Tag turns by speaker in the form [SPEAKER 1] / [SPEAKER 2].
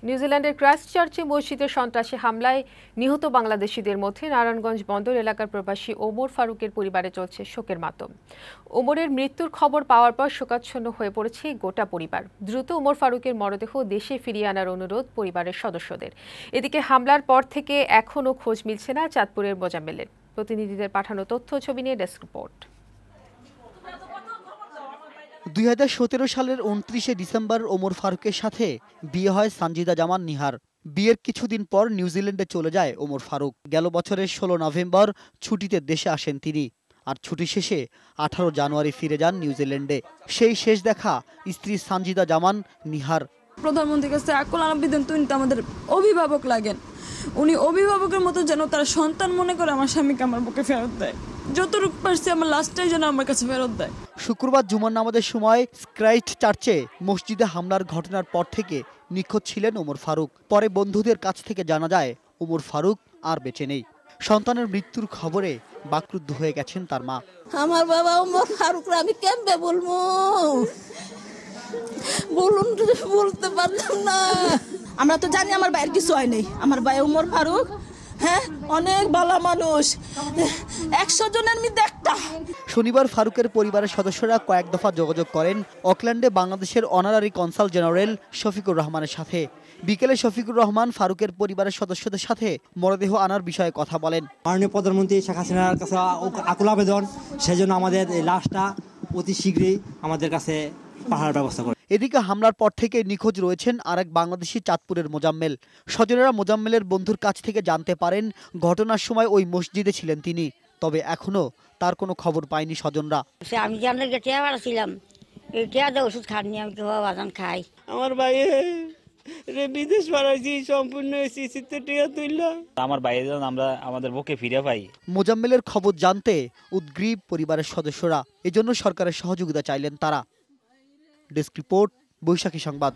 [SPEAKER 1] নিউজিল্যান্ডের ক্রাইস্টচার্চে মসজিদের সন্ত্রাসী হামলায় নিহত বাংলাদেশিদের মধ্যে নারায়ণগঞ্জ বন্দর এলাকার প্রবাসী ওমর ফারুকের পরিবারে চলছে শোকের মাতম। ওমরের মৃত্যুর খবর পাওয়ার পর শোকাচ্ছন্ন হয়ে পড়েছে গোটা পরিবার। দ্রুত ওমর ফারুকের মরদেহ দেশে ফিরিয়ে আনার অনুরোধ পরিবারের সদস্যদের। এদিকে হামলার পর থেকে এখনও খোঁজ মিলছে না চাঁদপুরের মোজাম্মেলের। প্রতিনিধিদের পাঠানো তথ্য ছবি নিয়ে ডেস্ক রিপোর্ট।
[SPEAKER 2] 2017 সালের 29 ডিসেম্বর ওমর ফারুকের সাথে বিয়ে হয় সানজিদা জামান নিহার। বিয়ের কিছুদিন পর নিউজিল্যান্ডে চলে যায় ওমর ফারুক। গেল বছরের 16 নভেম্বর ছুটিতে দেশে আসেন তিনি, আর ছুটি শেষে 18 জানুয়ারি ফিরে যান নিউজিল্যান্ডে। সেই শেষ দেখা স্ত্রী সানজিদা জামান নিহার।
[SPEAKER 3] প্রধানমন্ত্রীর কাছে আকুল আবেদন, তিনি তো আমাদের অভিভাবক লাগেন, উনি অভিভাবকের মতো যেন তার সন্তান মনে করে আমার স্বামীকে আমার বুকে ফেরত দেয়। যতটুকু পারছি আমার লাস্টটাই যেন আমার কাছে ফেরত দেয়।
[SPEAKER 2] শুক্রবার জুমার নামাজের সময় ক্রাইস্ট চার্চে মসজিদে হামলার ঘটনার পর থেকে নিখোঁজ ছিলেন ওমর ফারুক। পরে বন্ধুদের কাছ থেকে জানা যায় ওমর ফারুক আর বেঁচে নেই। সন্তানের মৃত্যুর খবরে বাকরুদ্ধ হয়ে গেছেন তার মা।
[SPEAKER 4] আমার বাবা ওমর ফারুক আমি কেমনে বলবো, বলুন বলতে পারলাম না। আমরা তো জানি আমার ভাইয়ের কিছু হয় নাই। আমার ভাই ওমর ফারুক অনেক ভালো মানুষ, 100 জনের মধ্যে একটা।
[SPEAKER 2] শনিবার ফারুকের পরিবারের সদস্যরা কয়েক দফা যোগাযোগ করেন অকল্যান্ডে বাংলাদেশের অনারারি কনসাল জেনারেল শফিকুর রহমানের সাথে। বিকেলে শফিকুর রহমান ফারুকের পরিবারের সদস্যদের সাথে মরদেহ আনার বিষয়ে কথা বলেন।
[SPEAKER 5] মাননীয় প্রধানমন্ত্রী শেখ হাসিনার কাছে আকুল আবেদন, সেজন্য আমাদের এই লাশটা অতি শীঘ্রই আমাদের কাছে পাঠানোর ব্যবস্থা করে।
[SPEAKER 2] এদিকে হামলার পর থেকে নিখোঁজ রয়েছেন আরেক বাংলাদেশি চাঁদপুরের মোজাম্মেল। স্বজনেরা মোজাম্মেলের বন্ধুর কাছ থেকে জানতে পারেন ঘটনার সময় ওই মসজিদে ছিলেন তিনি, তবে এখনো তার কোনো খবর পায়নি স্বজনরা।
[SPEAKER 6] আমি যে আমরা গেটিয়া ছিলাম, এটা ওষুধ খাননি, আমি তো বাজান খাই।
[SPEAKER 7] আমার ভাই বিদেশ পাঠাইছি, সম্পূর্ণ টিয়া তুলল।
[SPEAKER 8] আমার বাইরে আমরা আমাদের বুকে ফিরে পাই।
[SPEAKER 2] মোজাম্মেলের খবর জানতে উদ্গ্রীব পরিবারের সদস্যরা, এজন্য সরকারের সহযোগিতা চাইলেন তারা। ডেস্ক রিপোর্ট, বৈশাখী সংবাদ।